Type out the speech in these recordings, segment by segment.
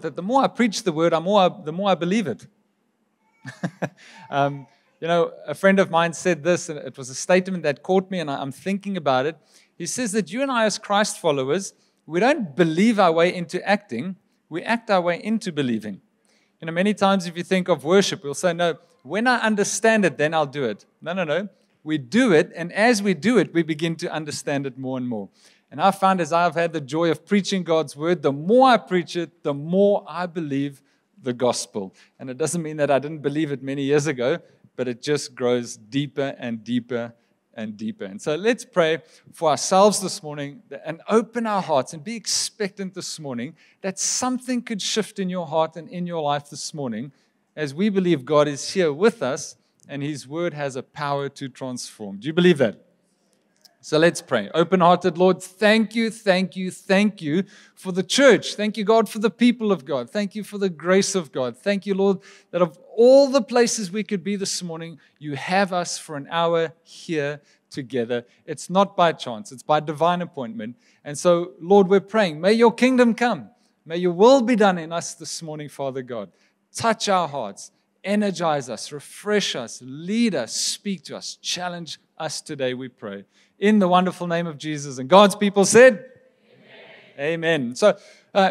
that the more I preach the word, the more I believe it. A friend of mine said this, and it was a statement that caught me, and I'm thinking about it. He says that you and I as Christ followers, we don't believe our way into acting, we act our way into believing. Many times if you think of worship, we'll say, no, when I understand it, then I'll do it. No. We do it, and as we do it, we begin to understand it more and more. And I found as I've had the joy of preaching God's word, the more I preach it, the more I believe the gospel. And it doesn't mean that I didn't believe it many years ago, but it just grows deeper and deeper and deeper. And so let's pray for ourselves this morning and open our hearts and be expectant this morning that something could shift in your heart and in your life this morning as we believe God is here with us and His word has a power to transform. Do you believe that? So let's pray. Open-hearted, Lord, thank you for the church. Thank you, God, for the people of God. Thank you for the grace of God. Thank you, Lord, that of all the places we could be this morning, you have us for an hour here together. It's not by chance. It's by divine appointment. And so, Lord, we're praying, may your kingdom come. May your will be done in us this morning, Father God. Touch our hearts. Energize us. Refresh us. Lead us. Speak to us. Challenge us today, we pray. In the wonderful name of Jesus. And God's people said, Amen. So,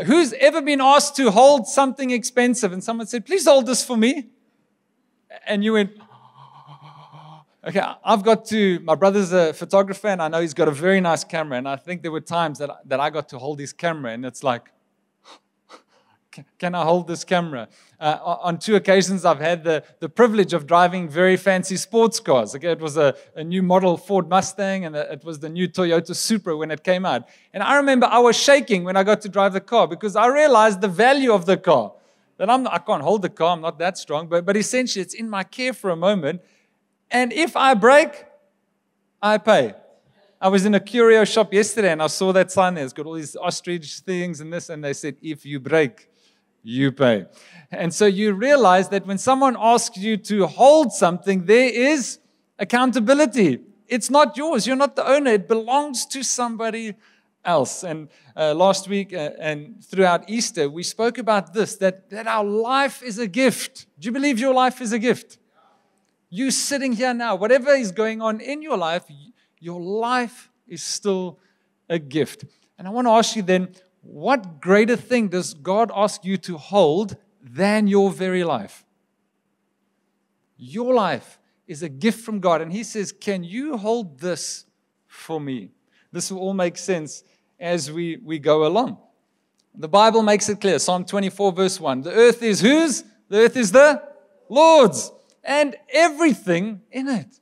who's ever been asked to hold something expensive and someone said, please hold this for me? And you went, okay, my brother's a photographer and I know he's got a very nice camera. And I think there were times that I got to hold his camera and it's like, can I hold this camera? On 2 occasions, I've had the privilege of driving very fancy sports cars. Okay, it was a new model Ford Mustang, and it was the new Toyota Supra when it came out. And I remember I was shaking when I got to drive the car because I realized the value of the car. That I can't hold the car, I'm not that strong, but essentially it's in my care for a moment. And if I break, I pay. I was in a curio shop yesterday and I saw that sign there. It's got all these ostrich things and this, and they said, if you break, you pay. And so you realize that when someone asks you to hold something, there is accountability. It's not yours. You're not the owner. It belongs to somebody else. And last week and throughout Easter, we spoke about this, that our life is a gift. Do you believe your life is a gift? You sitting here now, whatever is going on in your life is still a gift. And I want to ask you then, what greater thing does God ask you to hold than your very life? Your life is a gift from God. And He says, can you hold this for me? This will all make sense as we go along. The Bible makes it clear. Psalm 24 verse 1. The earth is whose? The earth is the Lord's. And everything in it.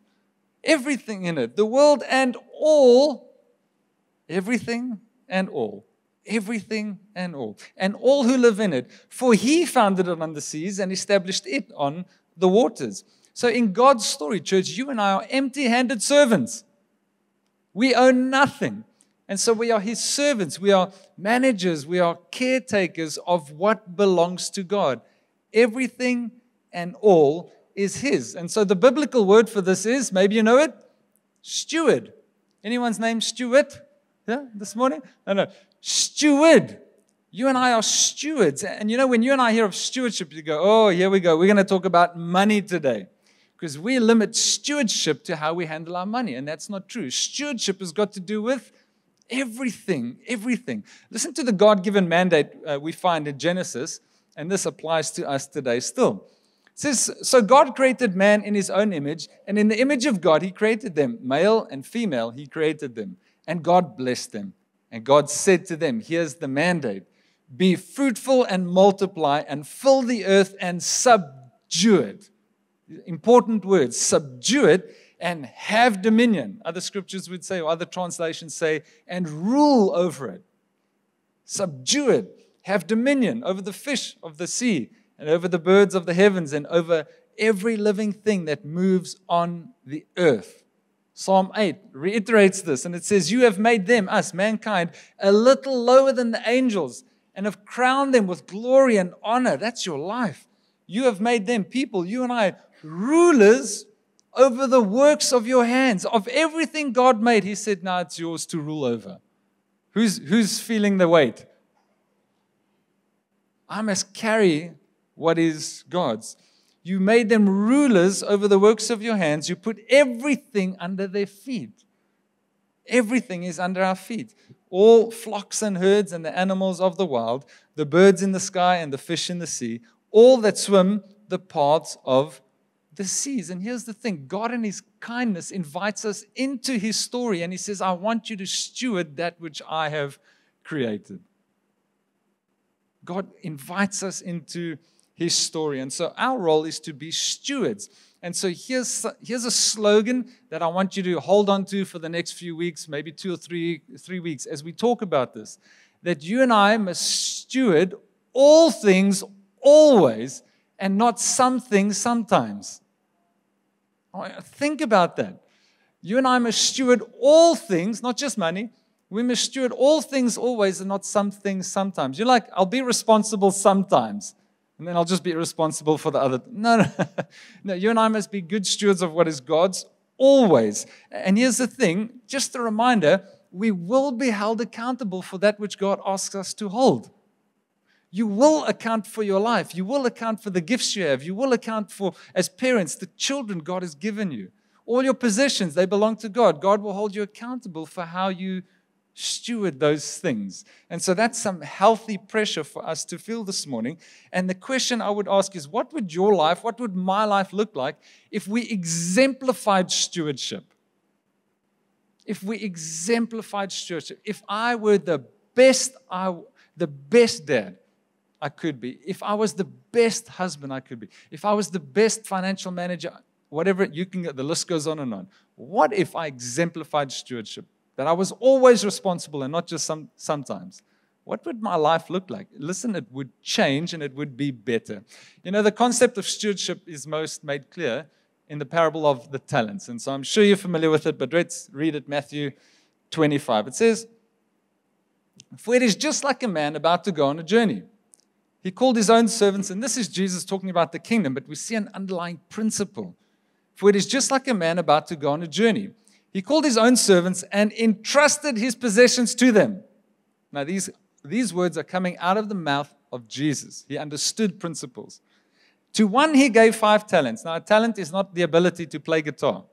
Everything in it. The world and all. Everything and all. Everything and all. And all who live in it. For He founded it on the seas and established it on the waters. So in God's story, church, you and I are empty-handed servants. We own nothing. And so we are His servants. We are managers. We are caretakers of what belongs to God. Everything and all is His. And so the biblical word for this is, maybe you know it, steward. Anyone's name Stuart? Yeah, this morning? No. Steward. You and I are stewards. And when you and I hear of stewardship, you go, oh, here we go. We're going to talk about money today. Because we limit stewardship to how we handle our money. And that's not true. Stewardship has got to do with everything. Listen to the God-given mandate we find in Genesis. And this applies to us today still. It says, so God created man in His own image. And in the image of God, He created them. Male and female, He created them. And God blessed them. And God said to them, here's the mandate. Be fruitful and multiply and fill the earth and subdue it. Important words. Subdue it and have dominion. Other scriptures would say, or other translations say, and rule over it. Subdue it. Have dominion over the fish of the sea and over the birds of the heavens and over every living thing that moves on the earth. Psalm 8 reiterates this, and it says, you have made them, us, mankind, a little lower than the angels and have crowned them with glory and honor. That's your life. You have made them, people, you and I, rulers over the works of your hands. Of everything God made, He said, now it's yours to rule over. Who's feeling the weight? I must carry what is God's. You made them rulers over the works of your hands. You put everything under their feet. Everything is under our feet. All flocks and herds and the animals of the wild, the birds in the sky and the fish in the sea, all that swim the paths of the seas. And here's the thing. God in His kindness invites us into His story. And He says, I want you to steward that which I have created. God invites us into His story. And so our role is to be stewards. And so here's a slogan that I want you to hold on to for the next few weeks, maybe 2 or 3 weeks, as we talk about this, that you and I must steward all things always and not some things sometimes. Think about that. You and I must steward all things, not just money. We must steward all things always and not some things sometimes. You're like, I'll be responsible sometimes, and then I'll just be responsible for the other. No. No, you and I must be good stewards of what is God's always. And here's the thing, just a reminder, we will be held accountable for that which God asks us to hold. You will account for your life. You will account for the gifts you have. You will account for, as parents, the children God has given you. All your possessions, they belong to God. God will hold you accountable for how you steward those things. And so that's some healthy pressure for us to feel this morning. And the question I would ask is, what would your life, what would my life look like if we exemplified stewardship? If we exemplified stewardship, if I were the best dad I could be, if I was the best husband I could be, if I was the best financial manager, whatever you can get, the list goes on and on. What if I exemplified stewardship? That I was always responsible and not just sometimes. What would my life look like? Listen, it would change and it would be better. You know, the concept of stewardship is most made clear in the parable of the talents. And so I'm sure you're familiar with it, but let's read it, Matthew 25. It says, "For it is just like a man about to go on a journey. He called his own servants," and this is Jesus talking about the kingdom, but we see an underlying principle. "For it is just like a man about to go on a journey. He called his own servants and entrusted his possessions to them." Now, these words are coming out of the mouth of Jesus. He understood principles. "To one he gave 5 talents. Now, a talent is not the ability to play guitar.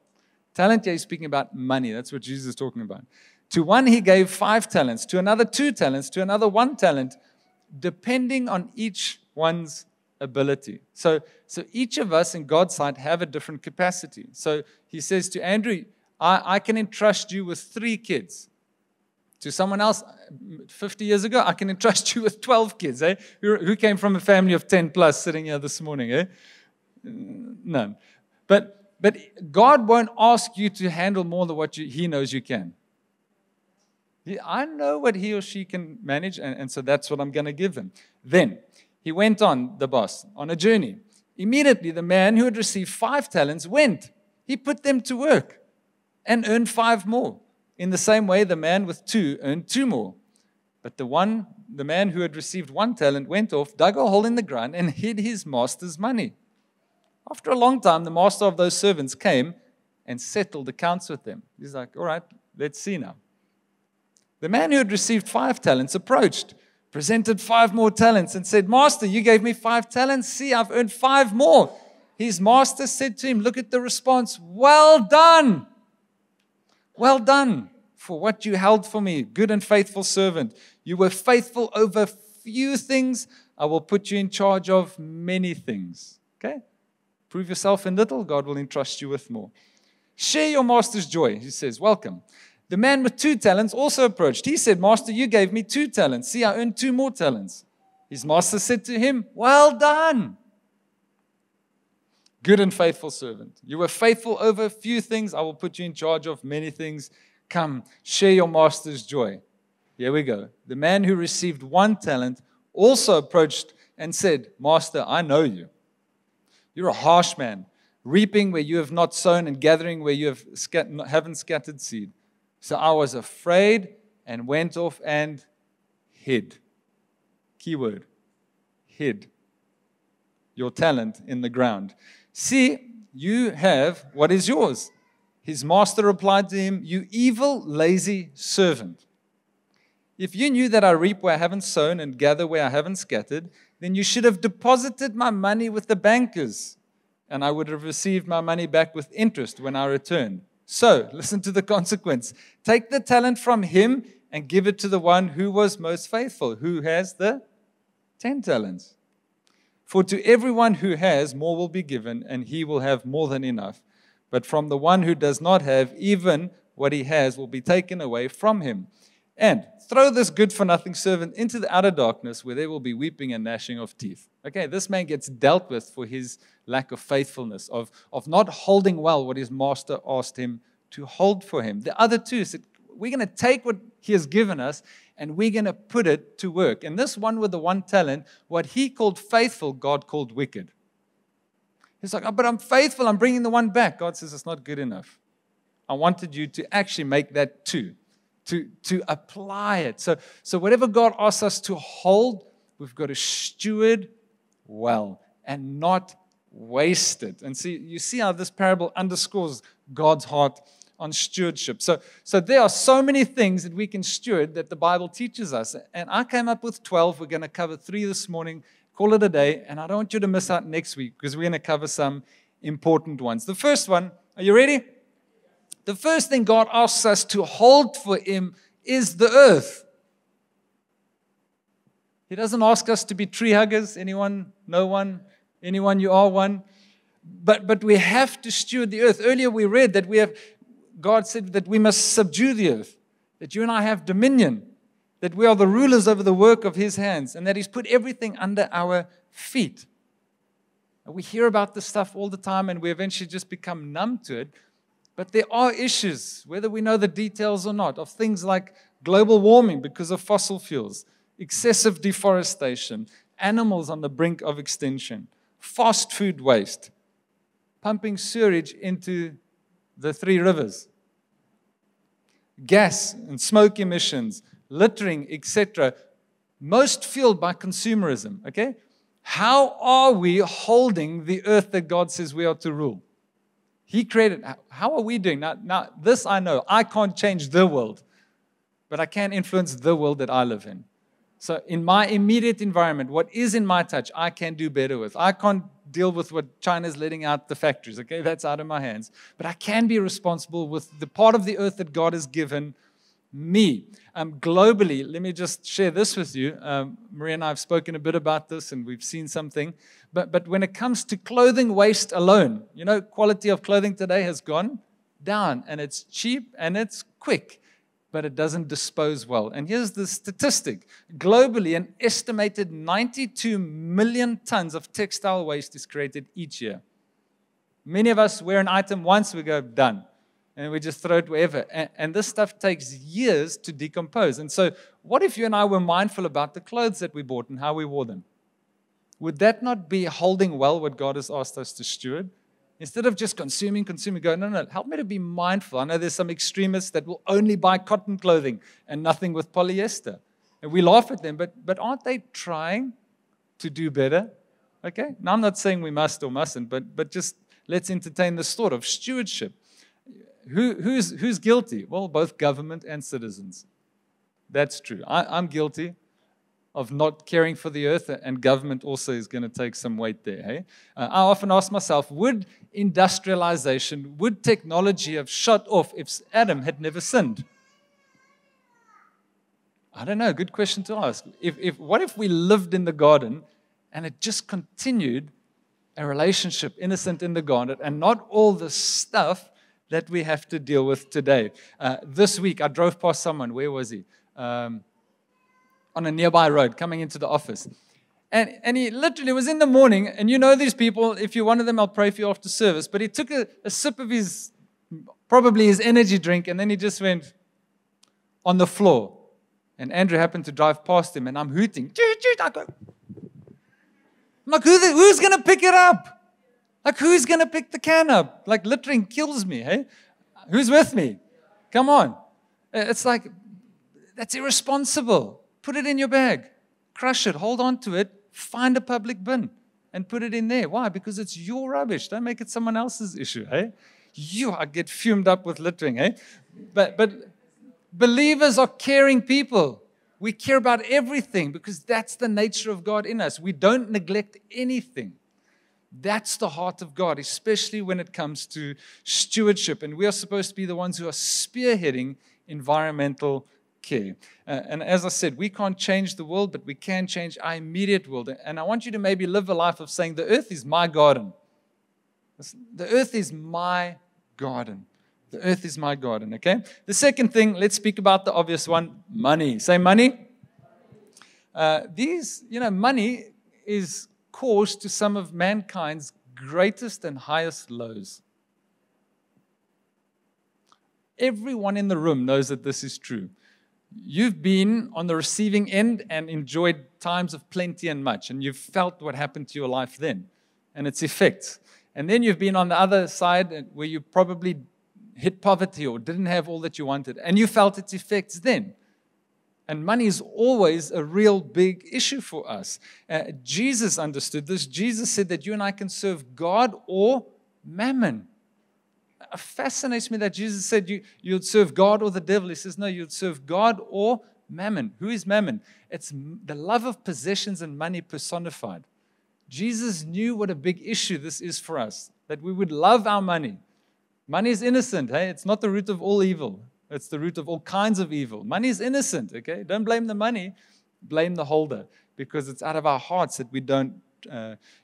Talent here is speaking about money. That's what Jesus is talking about. "To one he gave 5 talents, to another 2 talents, to another 1 talent, depending on each one's ability." So each of us in God's sight have a different capacity. So He says to Andrew, I can entrust you with 3 kids. To someone else, 50 years ago, I can entrust you with 12 kids. Eh? Who came from a family of 10 plus sitting here this morning? Eh? None. But God won't ask you to handle more than what He knows you can. I know what he or she can manage, and so that's what I'm going to give him. Then he went on, the boss, on a journey. Immediately, the man who had received 5 talents went. He put them to work and earned 5 more. In the same way, the man with 2 earned 2 more. But the man who had received 1 talent went off, dug a hole in the ground, and hid his master's money. After a long time, the master of those servants came and settled accounts with them." He's like, "All right, let's see now." The man who had received 5 talents approached, presented 5 more talents, and said, "Master, you gave me 5 talents. See, I've earned 5 more. His master said to him, look at the response, "Well done. Well done for what you held for me, good and faithful servant. You were faithful over few things. I will put you in charge of many things." Okay? Prove yourself in little, God will entrust you with more. "Share your master's joy," he says. "Welcome." The man with 2 talents also approached. He said, "Master, you gave me 2 talents. See, I earned 2 more talents." His master said to him, "Well done, good and faithful servant. You were faithful over a few things. I will put you in charge of many things. Come, share your master's joy." Here we go. The man who received 1 talent also approached and said, "Master, I know you. You're a harsh man, reaping where you have not sown and gathering where you haven't scattered seed. So I was afraid and went off and hid." Keyword, hid your talent in the ground. "See, you have what is yours." His master replied to him, "You evil, lazy servant. If you knew that I reap where I haven't sown and gather where I haven't scattered, then you should have deposited my money with the bankers, and I would have received my money back with interest when I returned. So, listen to the consequence. Take the talent from him and give it to the one who was most faithful, who has the 10 talents. For to everyone who has, more will be given, and he will have more than enough. But from the one who does not have, even what he has will be taken away from him. And throw this good-for-nothing servant into the outer darkness, where there will be weeping and gnashing of teeth. Okay, this man gets dealt with for his lack of faithfulness, of not holding well what his master asked him to hold for him. The other two said, we're going to take what he has given us, and we're going to put it to work. And this one with the one talent, what he called faithful, God called wicked. He's like, oh, but I'm faithful, I'm bringing the one back. God says, it's not good enough. I wanted you to actually make that two, to apply it. So whatever God asks us to hold, we've got to steward well and not waste it. And see, you see how this parable underscores God's heart on stewardship. So there are so many things that we can steward that the Bible teaches us. And I came up with 12. We're going to cover 3 this morning, call it a day. And I don't want you to miss out next week because we're going to cover some important ones. The first one, are you ready? The first thing God asks us to hold for him is the earth. He doesn't ask us to be tree huggers. Anyone? No one? Anyone? You are one. But we have to steward the earth. Earlier we read that God said that we must subdue the earth, that you and I have dominion, that we are the rulers over the work of his hands, and that he's put everything under our feet. And we hear about this stuff all the time, and we eventually just become numb to it. But there are issues, whether we know the details or not, of things like global warming because of fossil fuels, excessive deforestation, animals on the brink of extinction, fast food waste, pumping sewage into the 3 rivers, gas and smoke emissions, littering, etc., most fueled by consumerism, okay? How are we holding the earth that God says we are to rule? He created, how are we doing? Now, this I know, I can't change the world, but I can influence the world that I live in. So in my immediate environment, what is in my touch, I can do better with. I can't deal with what China's letting out the factories, okay? That's out of my hands. But I can be responsible with the part of the earth that God has given me. Globally, let me just share this with you. Maria and I have spoken a bit about this, and we've seen something. But when it comes to clothing waste alone, you know, quality of clothing today has gone down, and it's cheap and it's quick, but it doesn't dispose well. And here's the statistic. Globally, an estimated 92 million tons of textile waste is created each year. Many of us wear an item once, we go, done. And we just throw it wherever. And this stuff takes years to decompose. And so what if you and I were mindful about the clothes that we bought and how we wore them? Would that not be holding well what God has asked us to steward? Instead of just consuming, go, no, help me to be mindful. I know there's some extremists that will only buy cotton clothing and nothing with polyester. And we laugh at them, but aren't they trying to do better? Okay? Now, I'm not saying we must or mustn't, but just let's entertain this thought of stewardship. Who's guilty? Well, both government and citizens. That's true. I'm guilty of not caring for the earth, and government also is going to take some weight there. Hey? I often ask myself, would industrialization, would technology have shut off if Adam had never sinned? I don't know. Good question to ask. What if we lived in the garden and it just continued a relationship innocent in the garden and not all the stuff that we have to deal with today? This week, I drove past someone. Where was he? On a nearby road coming into the office. And he literally was in the morning, and you know these people, if you're one of them, I'll pray for you after service, but he took a sip of probably his energy drink, and then he just went on the floor. And Andrew happened to drive past him, and I'm hooting. I'm like, who's going to pick it up? Like, who's going to pick the can up? Like, littering kills me, hey? Who's with me? Come on. It's like, that's irresponsible. Put it in your bag. Crush it. Hold on to it. Find a public bin and put it in there. Why? Because it's your rubbish. Don't make it someone else's issue, hey? I get fumed up with littering, hey? But believers are caring people. We care about everything because that's the nature of God in us. We don't neglect anything. That's the heart of God, especially when it comes to stewardship. And we are supposed to be the ones who are spearheading environmental care. And as I said, we can't change the world, but we can change our immediate world. And I want you to maybe live a life of saying, the earth is my garden. The earth is my garden. The earth is my garden, okay? The second thing, let's speak about the obvious one, money. Say money. Money is cause to some of mankind's greatest and highest lows. Everyone in the room knows that this is true. You've been on the receiving end and enjoyed times of plenty and much, and you've felt what happened to your life then and its effects. And then you've been on the other side where you probably hit poverty or didn't have all that you wanted, and you felt its effects then. And money is always a real big issue for us. Jesus understood this. Jesus said that you and I can serve God or mammon. It fascinates me that Jesus said you'd serve God or the devil. He says, no, you'd serve God or mammon. Who is mammon? It's the love of possessions and money personified. Jesus knew what a big issue this is for us, that we would love our money. Money is innocent, hey? It's not the root of all evil. It's the root of all kinds of evil. Money is innocent, okay? Don't blame the money, blame the holder, because it's out of our hearts that we don't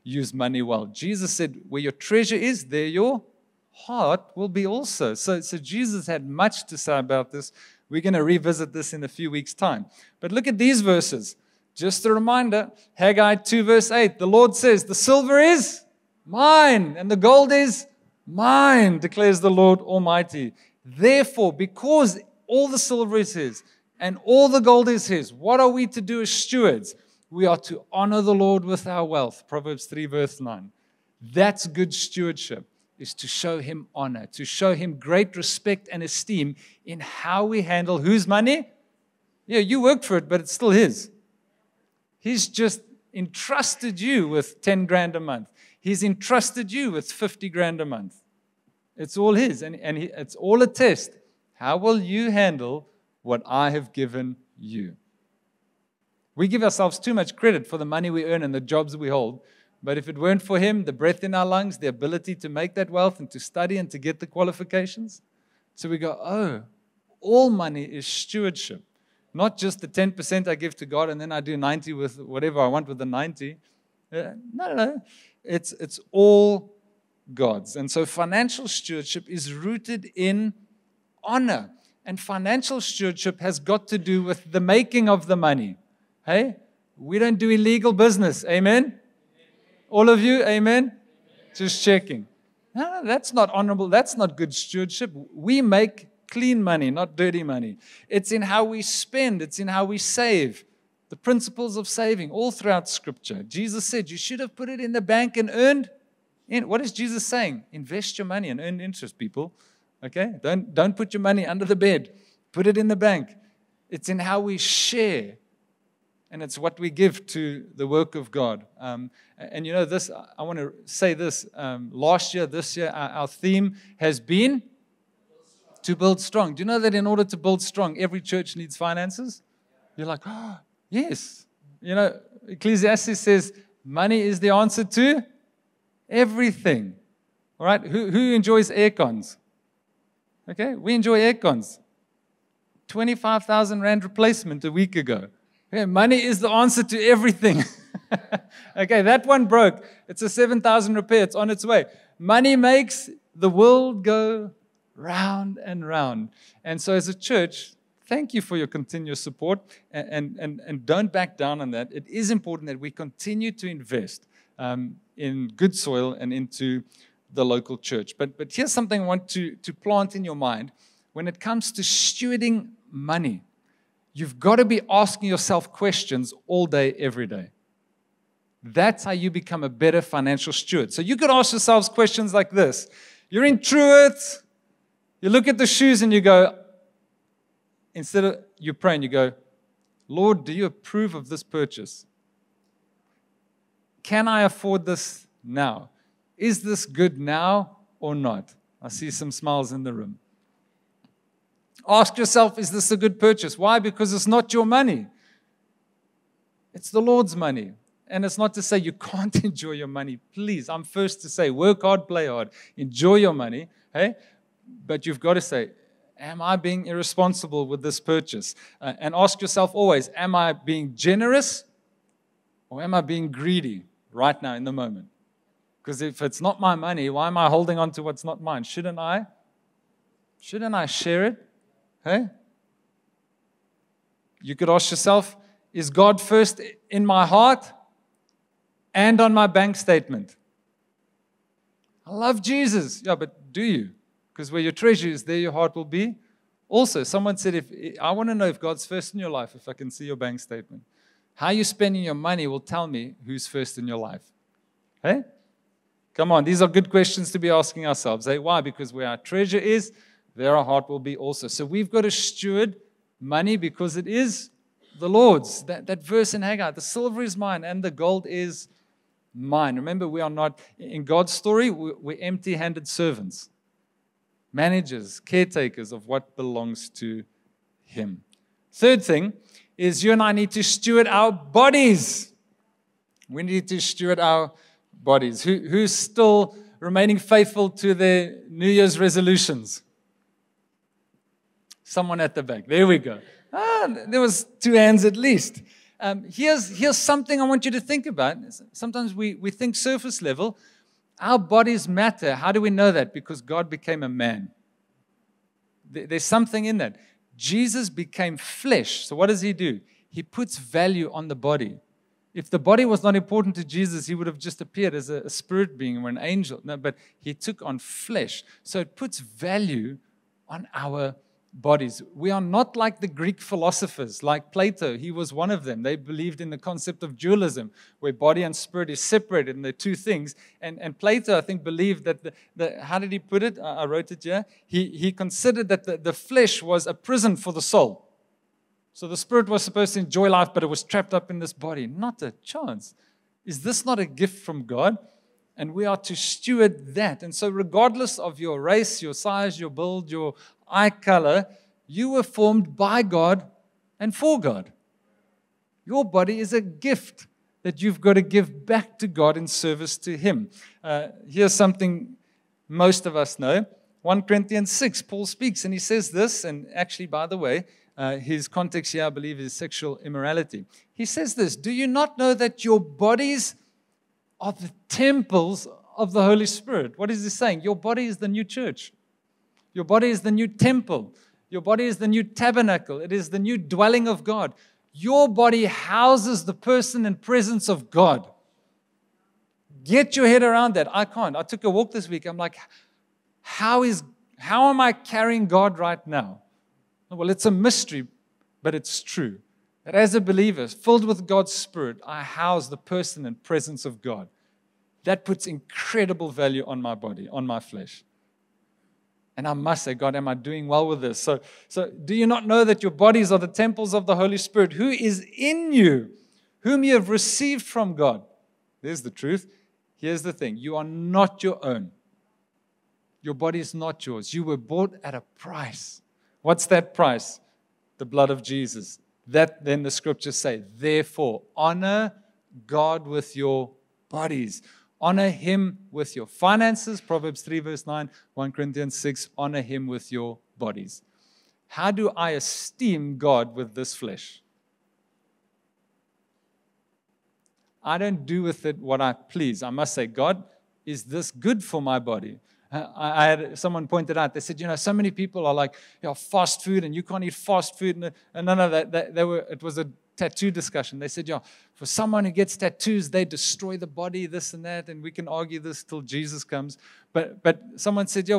use money well. Jesus said, where your treasure is, there your heart will be also. So Jesus had much to say about this. We're going to revisit this in a few weeks' time. But look at these verses. Just a reminder, Haggai 2 verse 8, the Lord says, the silver is mine and the gold is mine, declares the Lord Almighty. Therefore, because all the silver is His and all the gold is His, what are we to do as stewards? We are to honor the Lord with our wealth. Proverbs 3 verse 9. That's good stewardship, is to show Him honor, to show Him great respect and esteem in how we handle whose money? Yeah, you worked for it, but it's still His. He's just entrusted you with 10 grand a month. He's entrusted you with 50 grand a month. It's all His, and it's all a test. How will you handle what I have given you? We give ourselves too much credit for the money we earn and the jobs we hold, but if it weren't for Him, the breath in our lungs, the ability to make that wealth and to study and to get the qualifications, so we go, oh, all money is stewardship. Not just the 10% I give to God and then I do 90 with whatever I want with the 90. No. It's all God's. And so financial stewardship is rooted in honor. And financial stewardship has got to do with the making of the money. Hey? We don't do illegal business. Amen? All of you? Amen? Just checking. No, that's not honorable. That's not good stewardship. We make clean money, not dirty money. It's in how we spend. It's in how we save. The principles of saving all throughout Scripture. Jesus said you should have put it in the bank and earned. What is Jesus saying? Invest your money and earn interest, people. Okay? Don't put your money under the bed. Put it in the bank. It's in how we share. And it's what we give to the work of God. And you know this, I want to say this. Last year, this year, our theme has been to build strong. Do you know that in order to build strong, every church needs finances? You're like, oh, yes. You know, Ecclesiastes says money is the answer to everything. All right? Who enjoys air cons? Okay, we enjoy air cons. 25,000 Rand replacement a week ago. Okay, money is the answer to everything. Okay, that one broke. It's a 7,000 repair. It's on its way. Money makes the world go round and round. And so as a church, thank you for your continuous support and don't back down on that. It is important that we continue to invest in good soil and into the local church. But here's something I want to plant in your mind. When it comes to stewarding money, you've got to be asking yourself questions all day, every day. That's how you become a better financial steward. So you could ask yourselves questions like this. You're in Truworths, you look at the shoes and you go, instead of you pray and you go, Lord, do you approve of this purchase? Can I afford this now? Is this good now or not? I see some smiles in the room. Ask yourself, is this a good purchase? Why? Because it's not your money. It's the Lord's money. And it's not to say you can't enjoy your money. Please, I'm first to say, work hard, play hard. Enjoy your money. Hey? But you've got to say, am I being irresponsible with this purchase? And ask yourself always, am I being generous or am I being greedy right now in the moment? Because if it's not my money, why am I holding on to what's not mine? Shouldn't I? Shouldn't I share it? Hey? You could ask yourself, is God first in my heart and on my bank statement? I love Jesus. Yeah, but do you? Because where your treasure is, there your heart will be. Also, someone said, I want to know if God's first in your life, if I can see your bank statement. How you're spending your money will tell me who's first in your life. Hey? Come on, these are good questions to be asking ourselves. Hey? Why? Because where our treasure is, there our heart will be also. So we've got to steward money because it is the Lord's. That verse in Haggai, the silver is mine and the gold is mine. Remember, we are not, in God's story, we're empty-handed servants, managers, caretakers of what belongs to Him. Third thing is you and I need to steward our bodies. We need to steward our bodies. Who's still remaining faithful to their New Year's resolutions? Someone at the back. There we go. There was 2 hands at least. Here's something I want you to think about. Sometimes we think surface level. Our bodies matter. How do we know that? Because God became a man. There's something in that. Jesus became flesh. So what does He do? He puts value on the body. If the body was not important to Jesus, He would have just appeared as a spirit being or an angel. No, but He took on flesh. So it puts value on our bodies. We are not like the Greek philosophers, like Plato. He was one of them. They believed in the concept of dualism, where body and spirit is separated and they're two things. And Plato, I think, believed that how did he put it? I wrote it here. He considered that the flesh was a prison for the soul. So the spirit was supposed to enjoy life, but it was trapped up in this body. Not a chance. Is this not a gift from God? And we are to steward that. And so regardless of your race, your size, your build, your eye color, you were formed by God and for God. Your body is a gift that you've got to give back to God in service to Him. Here's something most of us know. 1 Corinthians 6, Paul speaks and he says this, and actually, by the way, his context here, I believe, is sexual immorality. He says this, do you not know that your bodies are the temples of the Holy Spirit? What is he saying? Your body is the new church. Your body is the new temple. Your body is the new tabernacle. It is the new dwelling of God. Your body houses the person and presence of God. Get your head around that. I can't. I took a walk this week. I'm like, how am I carrying God right now? Well, it's a mystery, but it's true. That as a believer, filled with God's Spirit, I house the person and presence of God. That puts incredible value on my body, on my flesh. And I must say, God, am I doing well with this? So do you not know that your bodies are the temples of the Holy Spirit, who is in you, whom you have received from God? There's the truth. Here's the thing. You are not your own. Your body is not yours. You were bought at a price. What's that price? The blood of Jesus. That then the scriptures say, therefore, honor God with your bodies. Honor Him with your finances. Proverbs 3 verse 9, 1 Corinthians 6, honor Him with your bodies. How do I esteem God with this flesh? I don't do with it what I please. I must say, God, is this good for my body? I had someone pointed out, they said, so many people are like, fast food and you can't eat fast food. And none of that, it was a tattoo discussion. They said, for someone who gets tattoos, they destroy the body, this and that, and we can argue this till Jesus comes. But someone said,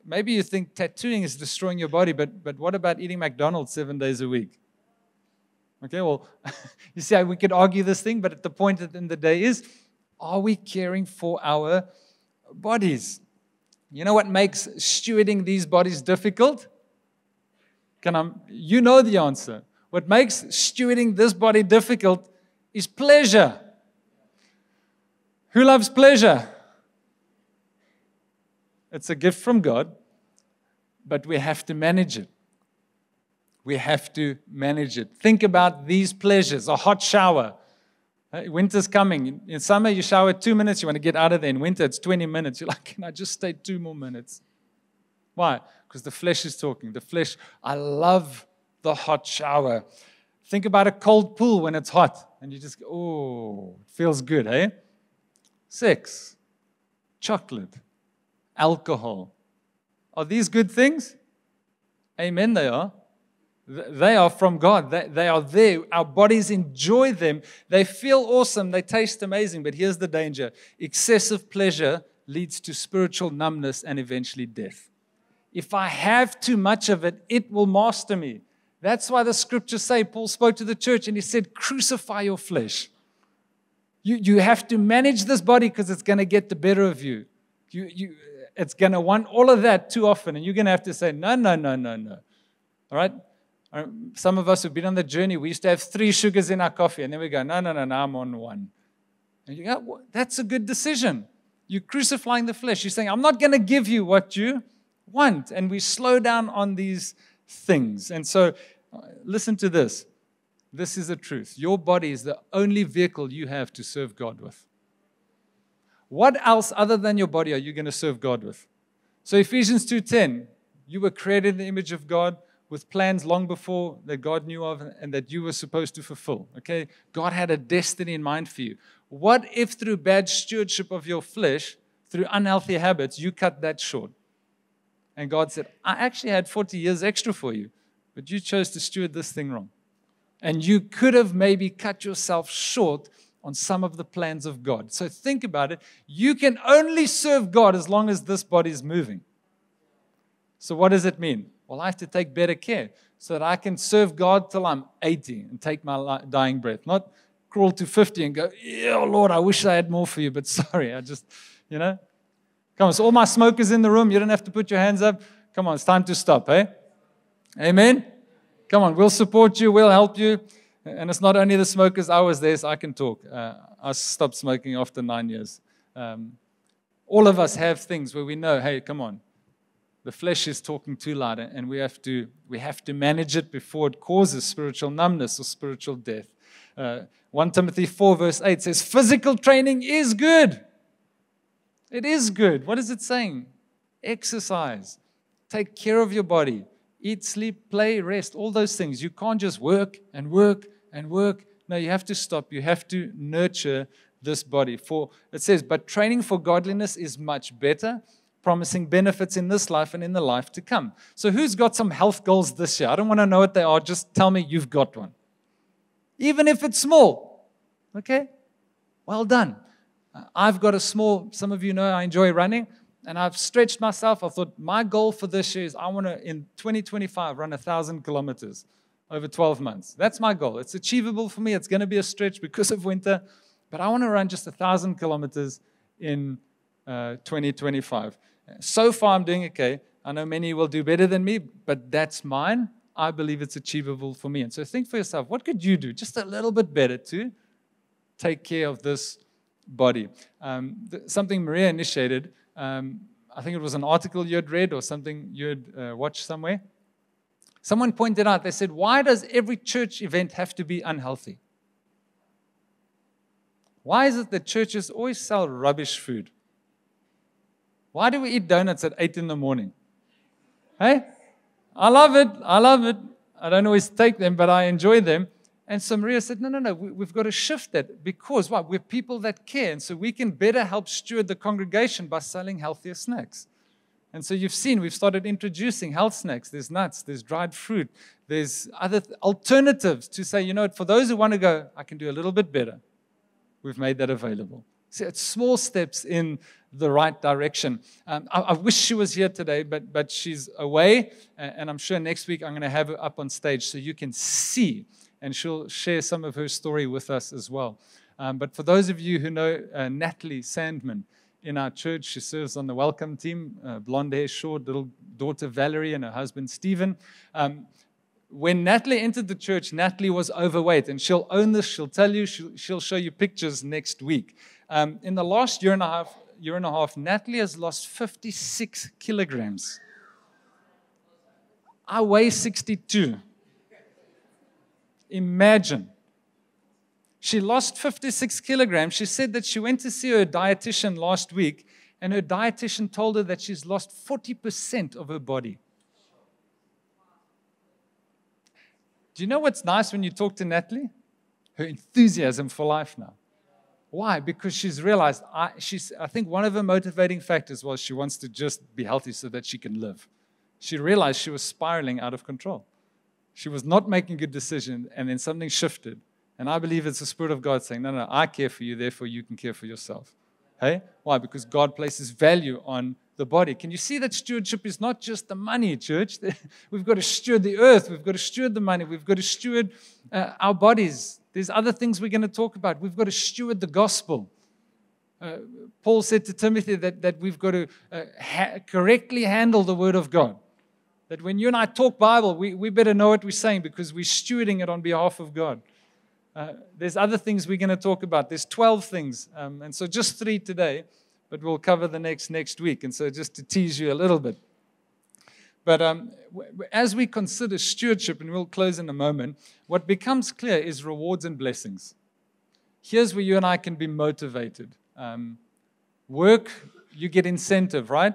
maybe you think tattooing is destroying your body, but what about eating McDonald's 7 days a week? Okay, well, you see, we could argue this thing, but at the point at the end of the day is, are we caring for our bodies? You know what makes stewarding these bodies difficult? You know the answer. What makes stewarding this body difficult is pleasure. Who loves pleasure? It's a gift from God, but we have to manage it. We have to manage it. Think about these pleasures, a hot shower. Winter's coming. In summer, you shower 2 minutes, you want to get out of there. In winter, it's 20 minutes. You're like, can I just stay 2 more minutes? Why? Because the flesh is talking. The flesh, I love the hot shower. Think about a cold pool when it's hot. And you just go, oh, it feels good, eh? Sex, chocolate, alcohol. Are these good things? Amen, they are. They are from God. They are there. Our bodies enjoy them. They feel awesome. They taste amazing. But here's the danger. Excessive pleasure leads to spiritual numbness and eventually death. If I have too much of it, it will master me. That's why the scriptures say, Paul spoke to the church and he said, crucify your flesh. You have to manage this body because it's going to get the better of you. It's going to want all of that too often. And you're going to have to say, no. All right? Some of us who've been on the journey, we used to have 3 sugars in our coffee. And then we go, no, I'm on 1. And you go, well, that's a good decision. You're crucifying the flesh. You're saying, I'm not going to give you what you want. And we slow down on these things. And so, listen to this. This is the truth. Your body is the only vehicle you have to serve God with. What else other than your body are you going to serve God with? So Ephesians 2:10, you were created in the image of God with plans long before that God knew of and that you were supposed to fulfill. Okay? God had a destiny in mind for you. What if through bad stewardship of your flesh, through unhealthy habits, you cut that short? And God said, I actually had 40 years extra for you, but you chose to steward this thing wrong. And you could have maybe cut yourself short on some of the plans of God. So think about it. You can only serve God as long as this body is moving. So what does it mean? Well, I have to take better care so that I can serve God till I'm 80 and take my dying breath. Not crawl to 50 and go, yeah, Lord, I wish I had more for you, but sorry, I just, Come on, so all my smokers in the room, you don't have to put your hands up. Come on, it's time to stop, eh? Amen? Come on, we'll support you, we'll help you. And it's not only the smokers, I was there, so I can talk. I stopped smoking after 9 years. All of us have things where we know, hey, come on. The flesh is talking too loud, and we have to manage it before it causes spiritual numbness or spiritual death. 1 Timothy 4 verse 8 says, physical training is good. It is good. What is it saying? Exercise. Take care of your body. Eat, sleep, play, rest, all those things. You can't just work and work and work. No, you have to stop. You have to nurture this body. For it says, but training for godliness is much better, promising benefits in this life and in the life to come. So who's got some health goals this year? I don't want to know what they are. Just tell me you've got one. Even if it's small. Okay? Well done. I've got a small, some of you know I enjoy running, and I've stretched myself. I thought my goal for this year is I want to, in 2025, run 1,000 kilometers over 12 months. That's my goal. It's achievable for me. It's going to be a stretch because of winter, but I want to run just 1,000 kilometers in 2025. So far, I'm doing okay. I know many will do better than me, but that's mine. I believe it's achievable for me. And so think for yourself, what could you do just a little bit better to take care of this body? Something Maria initiated, I think it was an article you had read or something you had watched somewhere. Someone pointed out, they said, why does every church event have to be unhealthy? Why is it that churches always sell rubbish food? Why do we eat donuts at 8 in the morning? Hey? I love it. I don't always take them, but I enjoy them. And so Maria said, no, we've got to shift that because what? We're people that care. And so we can better help steward the congregation by selling healthier snacks. And so you've seen, we've started introducing health snacks. There's nuts, there's dried fruit, there's other alternatives to say, for those who want to go, I can do a little bit better. We've made that available. So it's small steps in the right direction. I wish she was here today, but she's away. And I'm sure next week I'm going to have her up on stage so you can see. And she'll share some of her story with us as well. But for those of you who know Natalie Sandman in our church, she serves on the welcome team, blonde hair, short, little daughter Valerie and her husband Stephen. When Natalie entered the church, Natalie was overweight. And she'll own this, she'll tell you, she'll show you pictures next week. In the last year and a half, Natalie has lost 56 kilograms. I weigh 62. Imagine. She lost 56 kilograms. She said that she went to see her dietitian last week, and her dietitian told her that she's lost 40% of her body. Do you know what's nice when you talk to Natalie? Her enthusiasm for life now. Why? Because she's realized, I think one of her motivating factors was she wants to just be healthy so that she can live. She realized she was spiraling out of control. She was not making good decisions, and then something shifted. And I believe it's the Spirit of God saying, no, I care for you, therefore you can care for yourself. Hey? Why? Because God places value on the body. Can you see that stewardship is not just the money, church? We've got to steward the earth. We've got to steward the money. We've got to steward our bodies. There's other things we're going to talk about. We've got to steward the gospel. Paul said to Timothy that we've got to correctly handle the word of God. That when you and I talk Bible, we better know what we're saying because we're stewarding it on behalf of God. There's other things we're going to talk about. There's 12 things. And so just 3 today, but we'll cover the next week. And so just to tease you a little bit. But as we consider stewardship, and we'll close in a moment, what becomes clear is rewards and blessings. Here's where you and I can be motivated. Work, you get incentive, right?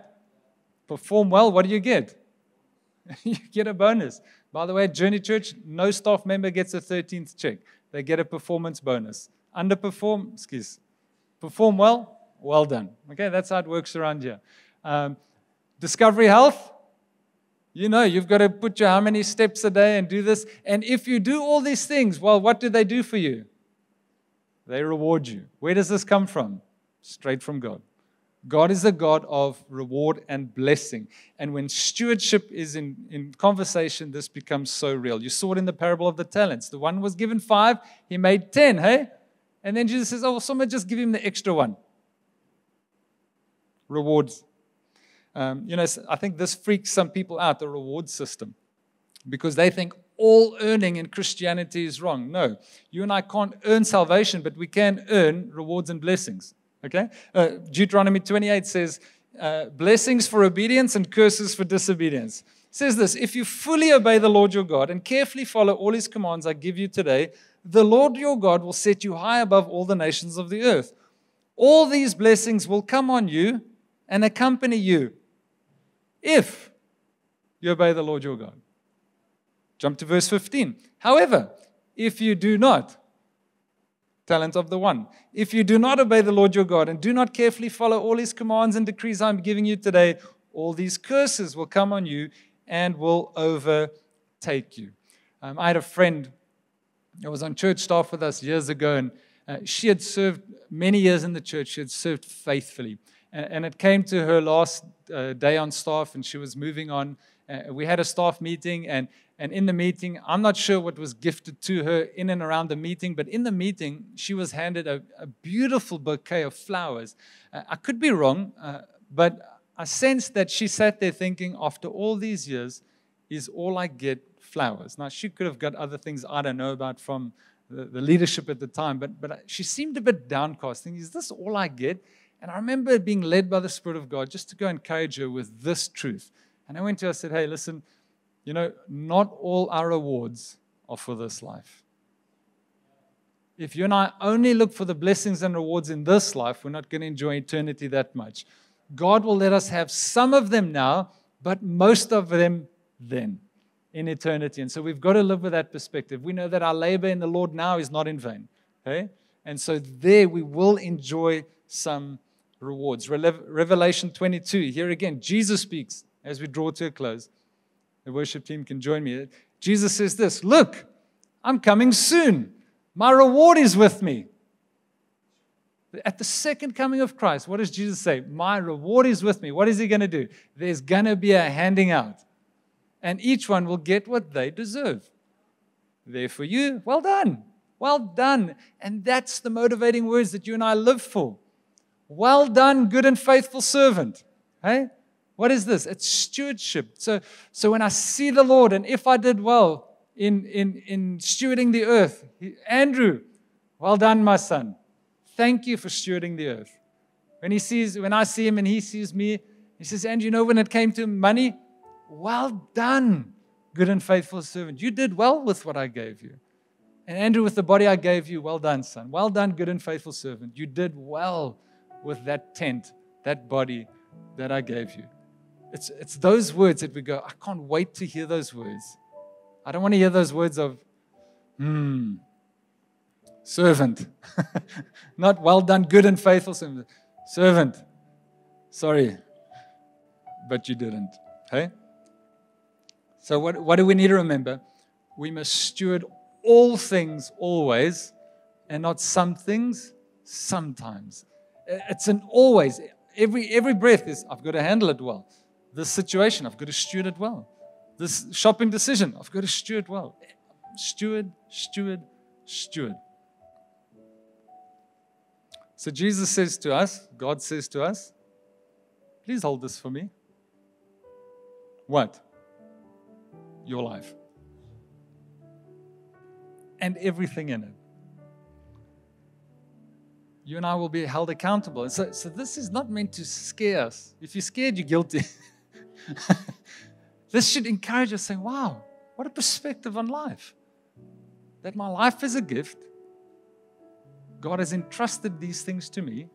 Perform well, what do you get? You get a bonus. By the way, at Journey Church, no staff member gets a 13th check. They get a performance bonus. Perform well, well done. Okay, that's how it works around here. Discovery Health, you know, you've got to put your how many steps a day and do this. And if you do all these things, well, what do they do for you? They reward you. Where does this come from? Straight from God. God is a God of reward and blessing. And when stewardship is in conversation, this becomes so real. You saw it in the parable of the talents. The one was given 5, he made 10, hey? And then Jesus says, oh, someone just give him the extra one. Rewards. I think this freaks some people out, the reward system, because they think all earning in Christianity is wrong. No, you and I can't earn salvation, but we can earn rewards and blessings. Okay? Deuteronomy 28 says, blessings for obedience and curses for disobedience. It says this, if you fully obey the Lord your God and carefully follow all his commands I give you today, the Lord your God will set you high above all the nations of the earth. All these blessings will come on you and accompany you if you obey the Lord your God. Jump to verse 15. However, if you do not, talent of the one. If you do not obey the Lord your God and do not carefully follow all his commands and decrees I'm giving you today, all these curses will come on you and will overtake you. I had a friend that was on church staff with us years ago, and she had served many years in the church. She had served faithfully. And it came to her last day on staff, and she was moving on. We had a staff meeting, and in the meeting, I'm not sure what was gifted to her in and around the meeting, but in the meeting, she was handed a beautiful bouquet of flowers. I could be wrong, but I sensed that she sat there thinking, after all these years, is all I get flowers? Now, she could have got other things I don't know about from the leadership at the time, but she seemed a bit downcast, thinking, is this all I get? And I remember being led by the Spirit of God just to go encourage her with this truth. And I went to her and said, hey, listen, you know, not all our rewards are for this life. If you and I only look for the blessings and rewards in this life, we're not going to enjoy eternity that much. God will let us have some of them now, but most of them then in eternity. And so we've got to live with that perspective. We know that our labor in the Lord now is not in vain. Okay? And so there we will enjoy some rewards. Revelation 22, here again, Jesus speaks as we draw to a close. The worship team can join me. Jesus says this, look, I'm coming soon. My reward is with me. At the second coming of Christ, what does Jesus say? My reward is with me. What is he going to do? There's going to be a handing out. And each one will get what they deserve. There for you, well done. Well done. And that's the motivating words that you and I live for. Well done, good and faithful servant. Hey? What is this? It's stewardship. So when I see the Lord, and if I did well in stewarding the earth, Andrew, well done, my son. Thank you for stewarding the earth. When I see him and he sees me, he says, Andrew, you know, when it came to money, well done, good and faithful servant. You did well with what I gave you. And Andrew, with the body I gave you, well done, son. Well done, good and faithful servant. You did well with that tent, that body that I gave you. It's those words that we go, I can't wait to hear those words. I don't want to hear those words of, servant. Not well done, good and faithful servant. Servant. Sorry, but you didn't. Okay? So what do we need to remember? We must steward all things always, and not some things sometimes. It's an always. Every breath is, I've got to handle it well. This situation, I've got to steward it well. This shopping decision, I've got to steward well. Steward, steward, steward. So Jesus says to us, God says to us, please hold this for me. What? Your life. And everything in it. You and I will be held accountable. And so this is not meant to scare us. If you're scared, you're guilty. This should encourage us saying, wow, what a perspective on life. That my life is a gift. God has entrusted these things to me.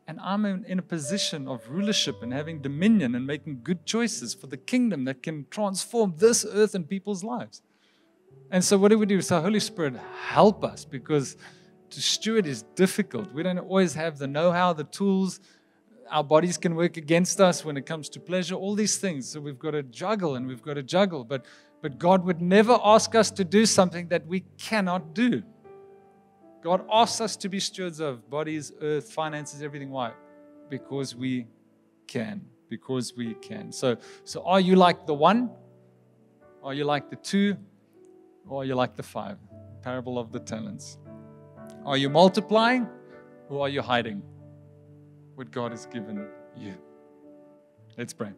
And I'm in a position of rulership and having dominion and making good choices for the kingdom that can transform this earth and people's lives. And so what do we do? So Holy Spirit, help us, because to steward is difficult. We don't always have the know-how, the tools. Our bodies can work against us when it comes to pleasure, all these things. So we've got to juggle and we've got to juggle. But God would never ask us to do something that we cannot do. God asks us to be stewards of bodies, earth, finances, everything. Why? Because we can. Because we can. So are you like the 1? Are you like the 2? Or are you like the 5? Parable of the talents. Are you multiplying or are you hiding what God has given you? Let's pray.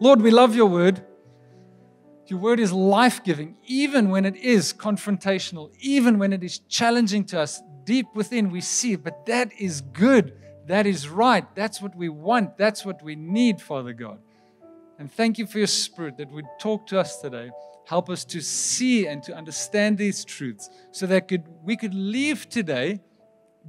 Lord, we love your word. Your word is life-giving, even when it is confrontational, even when it is challenging to us. Deep within, we see it, but that is good. That is right. That's what we want. That's what we need, Father God. And thank you for your Spirit that would talk to us today. Help us to see and to understand these truths so that we could leave today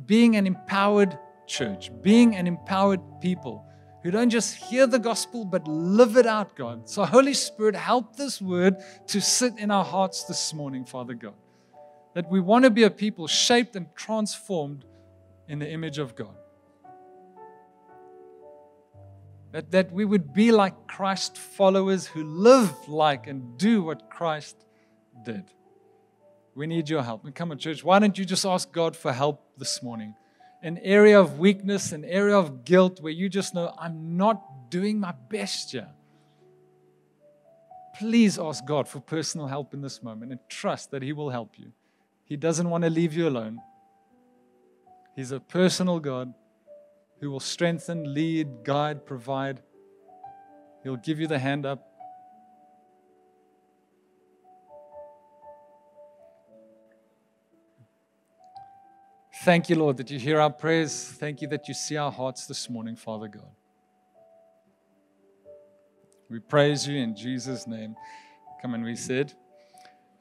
being an empowered church, being an empowered people who don't just hear the gospel but live it out, God. So Holy Spirit, help this word to sit in our hearts this morning, Father God. That we want to be a people shaped and transformed in the image of God. That we would be like Christ followers who live like and do what Christ did. We need your help. And come on, church, why don't you just ask God for help this morning? An area of weakness, an area of guilt where you just know, I'm not doing my best here. Please ask God for personal help in this moment and trust that He will help you. He doesn't want to leave you alone. He's a personal God who will strengthen, lead, guide, provide. He'll give you the hand up. Thank you, Lord, that you hear our prayers. Thank you that you see our hearts this morning, Father God. We praise you in Jesus' name. Come on, we said,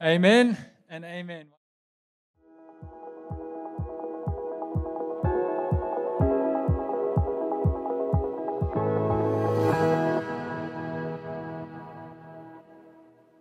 amen and amen.